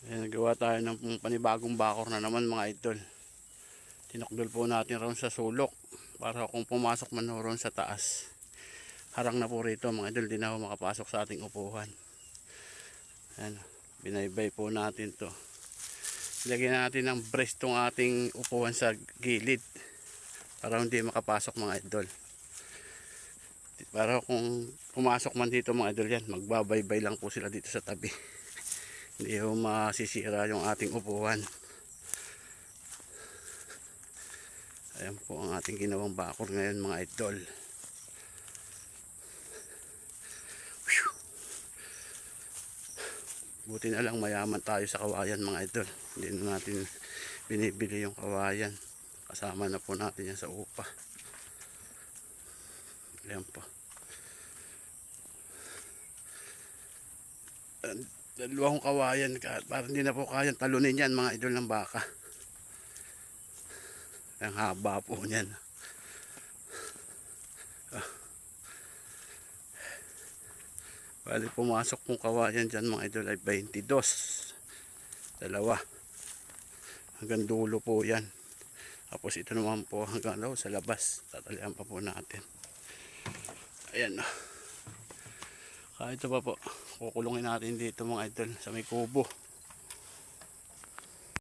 Ayan, nagawa tayo ng panibagong bakor na naman mga idol. Tinakdol po natin ron sa sulok para kung pumasok man ron sa taas, harang na po rito mga idol, di na ako makapasok sa ating upuhan. Ayan, binaybay po natin to. Ilagyan natin ng brace tong ating upuhan sa gilid para hindi makapasok mga idol. Para kung pumasok man dito mga idol yan, magbabaybay lang po sila dito sa tabi. Hindi ho masisira yung ating upuhan. Ayan po ang ating ginawang bakor ngayon mga idol. Buti na lang mayaman tayo sa kawayan mga idol. Hindi na natin binibili yung kawayan. Kasama na po natin yan sa upa. Ayan po. Dalawang kawayan para hindi na po kayang talunin yan mga idol ng baka. Ang haba po niyan. Bali pumasok pong kawayan dyan mga idol ay 22. Dalawa. Hanggang dulo po yan. Tapos ito naman po hanggang sa labas. Tatalian pa po natin. Ayan o. Ito pa po. Kukulungin natin dito mga idol sa may kubo.